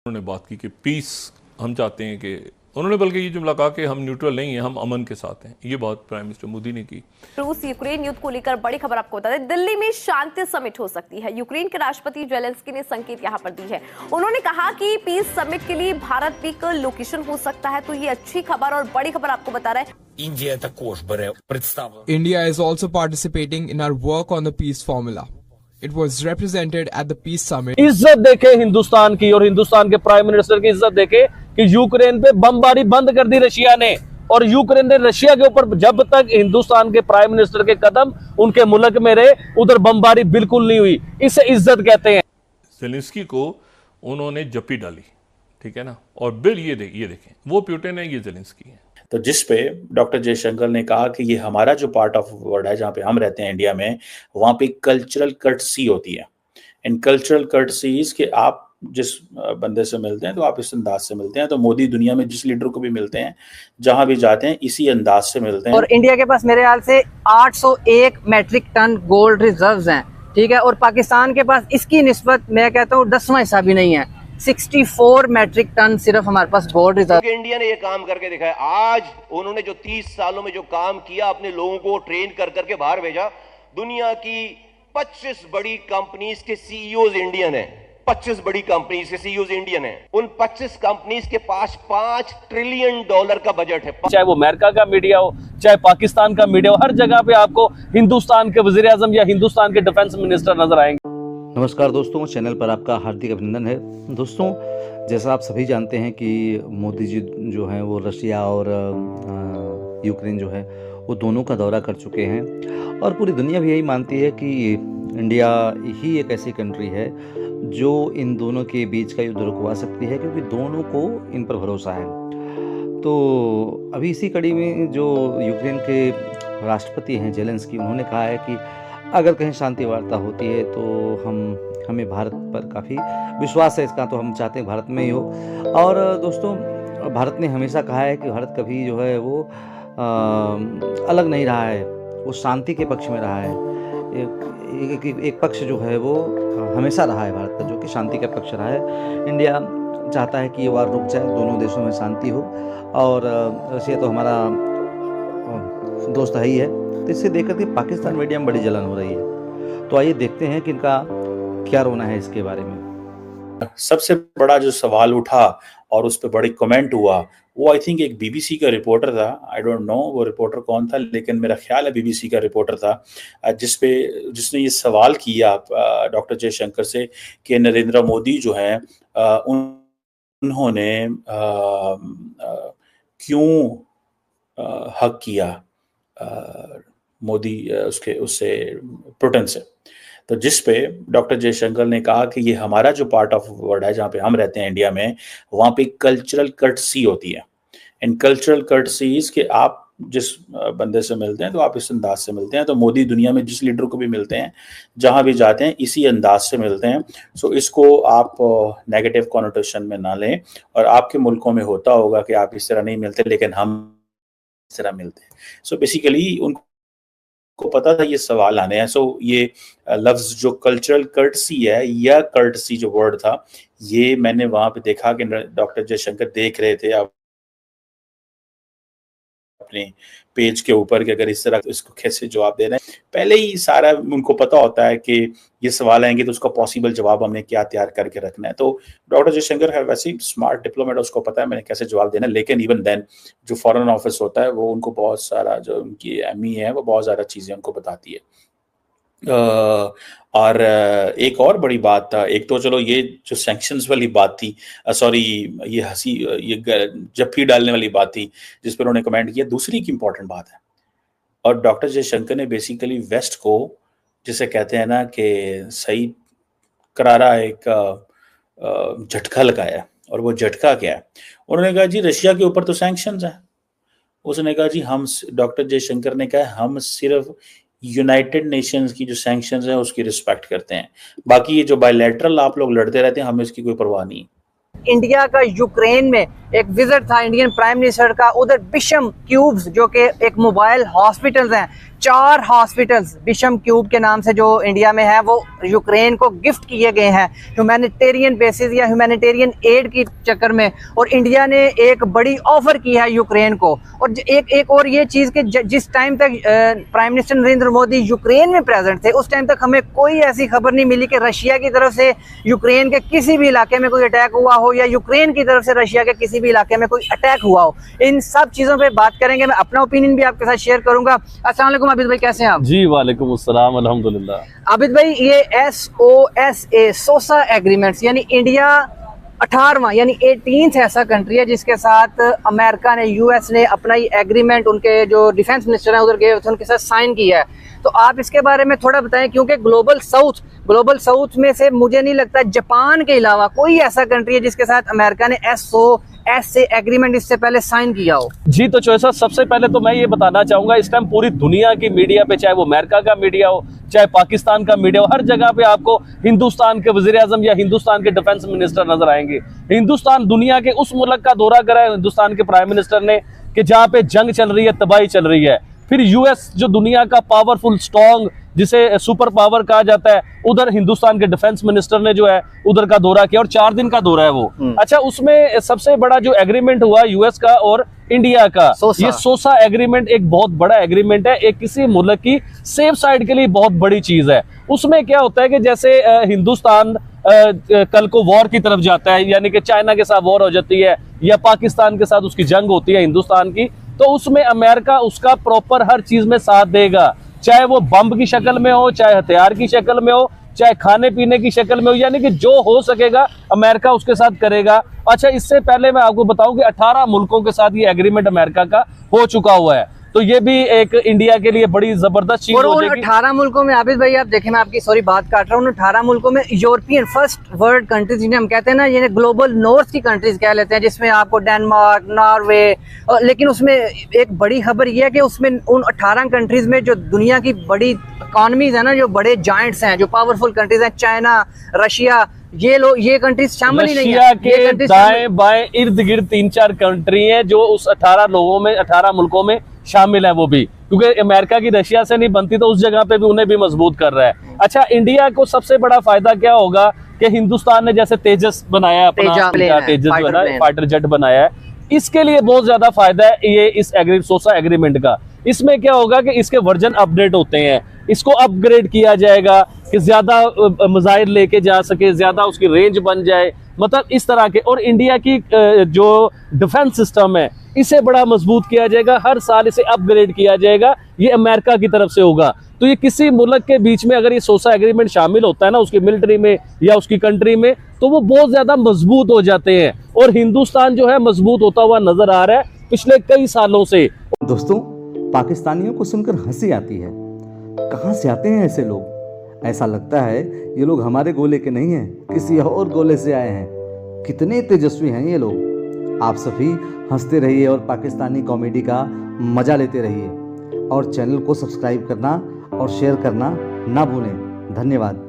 उन्होंने बात की कि पीस हम चाहते हैं कि उन्होंने बल्कि ये जुमला कहा कि हम न्यूट्रल नहीं हैं, हम अमन के साथ हैं। ये बात प्राइम मिनिस्टर मोदी ने की। रूस यूक्रेन युद्ध को लेकर बड़ी खबर आपको बता दें, दिल्ली में शांति समिट हो सकती है। यूक्रेन के राष्ट्रपति जेलेंस्की ने संकेत यहां पर दी है। उन्होंने कहा कि पीस समिट के लिए भारत भी एक लोकेशन हो सकता है। तो ये अच्छी खबर और बड़ी खबर आपको बता रहा है। India is also participating in our work on the peace formula. It was represented at the peace summit. इज्जत देखे हिंदुस्तान की और हिंदुस्तान के प्राइम मिनिस्टर की इज्जत देखे कि यूक्रेन पे बमबारी बंद कर दी रशिया ने, और यूक्रेन ने रशिया के ऊपर जब तक हिंदुस्तान के प्राइम मिनिस्टर के कदम उनके मुल्क में रहे उधर बमबारी बिल्कुल नहीं हुई। इसे इज्जत कहते हैं। जेलेंस्की को उन्होंने जप्पी डाली, ठीक है ना। और बिल ये देखें, वो पुतिन है, ये जेलेंस्की है। तो जिस पे डॉक्टर जयशंकर ने कहा कि ये हमारा जो पार्ट ऑफ वर्ल्ड है जहाँ पे हम रहते हैं इंडिया में, वहाँ पे कल्चरल कर्टसी होती है। इन कल्चरल कर्टसीज के आप जिस बंदे से मिलते हैं तो आप इस अंदाज से मिलते हैं। तो मोदी दुनिया में जिस लीडर को भी मिलते हैं, जहां भी जाते हैं, इसी अंदाज से मिलते हैं। और इंडिया के पास मेरे ख्याल से 801 मैट्रिक टन गोल्ड रिजर्व्स हैं, ठीक है। और पाकिस्तान के पास इसकी निस्बत मैं कहता हूँ 10वां हिस्सा भी नहीं है। 64 मैट्रिक टन सिर्फ हमारे पास गोल्ड रिजर्व। इंडिया ने ये काम करके दिखाया। आज उन्होंने जो 30 सालों में जो काम किया, अपने लोगों को ट्रेन कर करके बाहर भेजा। दुनिया की 25 बड़ी कंपनीज के सीईओज इंडियन है। 25 बड़ी कंपनीज के सीईओज इंडियन है। उन 25 कंपनीज के पास $5 ट्रिलियन का बजट है। चाहे वो अमेरिका का मीडिया हो, चाहे पाकिस्तान का मीडिया हो, हर जगह पे आपको हिंदुस्तान के वजीर आजम या हिंदुस्तान के डिफेंस मिनिस्टर नजर आएंगे। नमस्कार दोस्तों, चैनल पर आपका हार्दिक अभिनंदन है। दोस्तों, जैसा आप सभी जानते हैं कि मोदी जी जो हैं वो रशिया और यूक्रेन जो है वो दोनों का दौरा कर चुके हैं, और पूरी दुनिया भी यही मानती है कि इंडिया ही एक ऐसी कंट्री है जो इन दोनों के बीच का युद्ध रुकवा सकती है, क्योंकि दोनों को इन पर भरोसा है। तो अभी इसी कड़ी में जो यूक्रेन के राष्ट्रपति हैं जेलेंस्की, उन्होंने कहा है कि अगर कहीं शांति वार्ता होती है तो हमें भारत पर काफ़ी विश्वास है इसका, तो हम चाहते हैं भारत में ही हो। और दोस्तों, भारत ने हमेशा कहा है कि भारत कभी जो है वो अलग नहीं रहा है, वो शांति के पक्ष में रहा है। एक पक्ष जो है वो हमेशा रहा है भारत का, जो कि शांति का पक्ष रहा है। इंडिया चाहता है कि ये वार रुक जाए, दोनों देशों में शांति हो, और रशिया तो हमारा दोस्त है ही है। तो इससे देख करके पाकिस्तान मीडिया में बड़ी जलन हो रही है। तो आइए देखते हैं कि इनका क्या रोना है इसके बारे में। सबसे बड़ा जो सवाल उठा और उस पर बड़ी कमेंट हुआ, वो आई थिंक एक बीबीसी का रिपोर्टर था। आई डोंट नो वो रिपोर्टर कौन था, लेकिन मेरा ख्याल है बीबीसी का रिपोर्टर था, जिसने ये सवाल किया डॉक्टर जयशंकर से कि नरेंद्र मोदी जो हैं उन्होंने क्यों हक किया मोदी उससे पुतिन से। तो जिस पे डॉक्टर जयशंकर ने कहा कि ये हमारा जो पार्ट ऑफ वर्ल्ड है जहाँ पे हम रहते हैं इंडिया में, वहाँ पे कल्चरल कर्टसी होती है। इन कल्चरल कर्टसीज के आप जिस बंदे से मिलते हैं तो आप इस अंदाज से मिलते हैं। तो मोदी दुनिया में जिस लीडर को भी मिलते हैं, जहाँ भी जाते हैं, इसी अंदाज से मिलते हैं। सो इसको आप नेगेटिव कॉनोटेशन में ना लें। और आपके मुल्कों में होता होगा कि आप इस तरह नहीं मिलते, लेकिन हम इस तरह मिलते हैं। सो बेसिकली उनको पता था ये सवाल आने हैं। सो ये लफ्ज जो कल्चरल कर्टसी है या कर्टसी जो वर्ड था, ये मैंने वहां पे देखा कि डॉक्टर जयशंकर देख रहे थे अपने पेज के ऊपर कि अगर इस तरह इसको कैसे जवाब देना है। पहले ही सारा उनको पता होता है कि ये सवाल आएंगे तो उसका पॉसिबल जवाब हमने क्या तैयार करके रखना है। तो डॉक्टर जयशंकर है वैसे ही स्मार्ट डिप्लोमेट, उसको पता है मैंने कैसे जवाब देना है। लेकिन इवन देन जो फॉरेन ऑफिस होता है वो उनको बहुत सारा, जो उनकी एमई है वो बहुत ज़्यादा चीज़ें उनको बताती है। और एक और बड़ी बात था, एक तो चलो ये जो सैंक्शंस वाली बात थी, सॉरी ये जप्फी डालने वाली बात थी जिस पर उन्होंने कमेंट किया। दूसरी की इंपॉर्टेंट बात है, और डॉक्टर जयशंकर ने बेसिकली वेस्ट को, जिसे कहते हैं ना कि सही करारा एक झटका लगाया। और वो झटका क्या है? उन्होंने कहा जी रशिया के ऊपर तो सैंक्शंस है। उसने कहा जी डॉक्टर जयशंकर ने कहा हम सिर्फ यूनाइटेड नेशंस की जो सैंक्शंस हैं उसकी रिस्पेक्ट करते हैं, बाकी ये जो बायलैटरल आप लोग लड़ते रहते हैं हमें इसकी कोई परवाह नहीं। इंडिया का यूक्रेन में एक विजिट था इंडियन प्राइम मिनिस्टर का उधर बिशम क्यूब्स, जो कि एक मोबाइल हॉस्पिटल्स हैं, 4 हॉस्पिटल्स बिशम क्यूब के नाम से जो इंडिया में है, वो यूक्रेन को गिफ्ट किए गए हैं ह्यूमैनिटेरियन बेसिस या ह्यूमैनिटेरियन एड की चक्कर में। और इंडिया ने एक बड़ी ऑफर की है यूक्रेन को। और एक और ये चीज़ कि जिस टाइम तक prime minister Narendra Modi Ukraine में प्रेजेंट थे, उस टाइम तक हमें कोई ऐसी खबर नहीं मिली कि रशिया की तरफ से यूक्रेन के किसी भी इलाके में कोई अटैक हुआ हो या यूक्रेन की तरफ से रशिया के किसी भी इलाके में कोई अटैक हुआ हो। इन सब चीज़ों पे बात करेंगे, मैं अपना ओपिनियन भी आपके साथ शेयर करूंगा। अस्सलाम वालेकुम आबिद भाई, कैसे हैं आप? जी वालेकुम अस्सलाम, अल्हम्दुलिल्लाह। आबिद भाई, ये SOSA सोसा एग्रीमेंट्स यानी इंडिया 18वां यानी 18th ऐसा कंट्री है जिसके साथ अमेरिका ने, US ने अपना ही एग्रीमेंट, उनके जो डिफेंस मिनिस्टर हैं उधर गए थे उनके साथ साइन किया है। तो आप इसके बारे में थोड़ा बताएं, क्योंकि ग्लोबल साउथ में से मुझे नहीं लगता जापान के अलावा कोई ऐसा कंट्री है जिसके साथ अमेरिका ने SOSA एग्रीमेंट इससे पहले साइन किया हो। जी तो चौसा, सबसे पहले तो मैं ये बताना चाहूंगा, इस टाइम पूरी दुनिया की मीडिया पे, चाहे वो अमेरिका का मीडिया हो, चाहे पाकिस्तान का मीडिया हो, हर जगह पे आपको हिंदुस्तान के वजीर आजम या हिंदुस्तान के डिफेंस मिनिस्टर नजर आएंगे। हिंदुस्तान दुनिया के उस मुल्क का दौरा करा है हिंदुस्तान के प्राइम मिनिस्टर ने कि जहाँ पे जंग चल रही है, तबाही चल रही है। फिर US जो दुनिया का पावरफुल स्ट्रॉन्ग, जिसे सुपर पावर कहा जाता है, उधर हिंदुस्तान के डिफेंस मिनिस्टर ने जो है उधर का दौरा किया और 4 दिन का दौरा है वो। अच्छा, उसमें सबसे बड़ा जो एग्रीमेंट हुआ US का और इंडिया का, ये सोसा एग्रीमेंट एक बहुत बड़ा एग्रीमेंट है, एक किसी मुल्क की सेफ साइड के लिए बहुत बड़ी चीज है। उसमें क्या होता है कि जैसे हिंदुस्तान कल को वॉर की तरफ जाता है, यानी कि चाइना के साथ वॉर हो जाती है या पाकिस्तान के साथ उसकी जंग होती है हिंदुस्तान की, तो उसमें अमेरिका उसका प्रॉपर हर चीज में साथ देगा, चाहे वो बम की शक्ल में हो, चाहे हथियार की शक्ल में हो, चाहे खाने पीने की शक्ल में हो, यानी कि जो हो सकेगा अमेरिका उसके साथ करेगा। अच्छा, इससे पहले मैं आपको बताऊं कि 18 मुल्कों के साथ ये एग्रीमेंट अमेरिका का हो चुका हुआ है, तो ये भी एक इंडिया के लिए बड़ी जबरदस्त चीज हो जाएगी। 18 मुल्कों में आबिद भाई आप देखें, मैं आपकी सॉरी बात काट रहा हूँ, 18 मुल्कों में यूरोपियन फर्स्ट वर्ल्ड कंट्रीज जिन्हें हम कहते हैं ना, ये ग्लोबल नॉर्थ की कंट्रीज कह लेते हैं, जिसमें आपको डेनमार्क, नॉर्वे, लेकिन उसमें एक बड़ी खबर यह है कि उसमें उन 18 कंट्रीज में जो दुनिया की बड़ी इकॉनमीज है ना, जो बड़े जायंट्स हैं, जो पावरफुल कंट्रीज हैं, चाइना, रशिया, ये कंट्रीज शामिल ही नहीं है। के दाएं बाएं इर्द गिर्द 3-4 कंट्री हैं जो उस 18 मुल्कों में शामिल है, वो भी क्योंकि अमेरिका की रशिया से नहीं बनती, तो उस जगह पे भी उन्हें भी मजबूत कर रहा है। अच्छा, इंडिया को सबसे बड़ा फायदा क्या होगा कि हिंदुस्तान ने जैसे तेजस बनाया, अपना तेजस बनाया, फाइटर जेट बनाया है, इसके लिए बहुत ज्यादा फायदा है ये इस सोसा एग्रीमेंट का। इसमें क्या होगा कि इसके वर्जन अपडेट होते हैं, इसको अपग्रेड किया जाएगा कि ज्यादा मिसाइल लेके जा सके, ज्यादा उसकी रेंज बन जाए, मतलब इस तरह के। और इंडिया की जो डिफेंस सिस्टम है इसे बड़ा मजबूत किया जाएगा, हर साल इसे अपग्रेड किया जाएगा, ये अमेरिका की तरफ से होगा। तो ये किसी मुल्क के बीच में अगर ये सोसा एग्रीमेंट शामिल होता है ना, उसकी मिलिट्री में या उसकी कंट्री में, तो वो बहुत ज्यादा मजबूत हो जाते हैं। और हिंदुस्तान जो है मजबूत होता हुआ नजर आ रहा है पिछले कई सालों से। दोस्तों, पाकिस्तानियों को सुनकर हंसी आती है, कहाँ से आते हैं ऐसे लोग? ऐसा लगता है ये लोग हमारे गोले के नहीं हैं, किसी और गोले से आए हैं। कितने तेजस्वी हैं ये लोग। आप सभी हंसते रहिए और पाकिस्तानी कॉमेडी का मजा लेते रहिए, और चैनल को सब्सक्राइब करना और शेयर करना ना भूलें। धन्यवाद।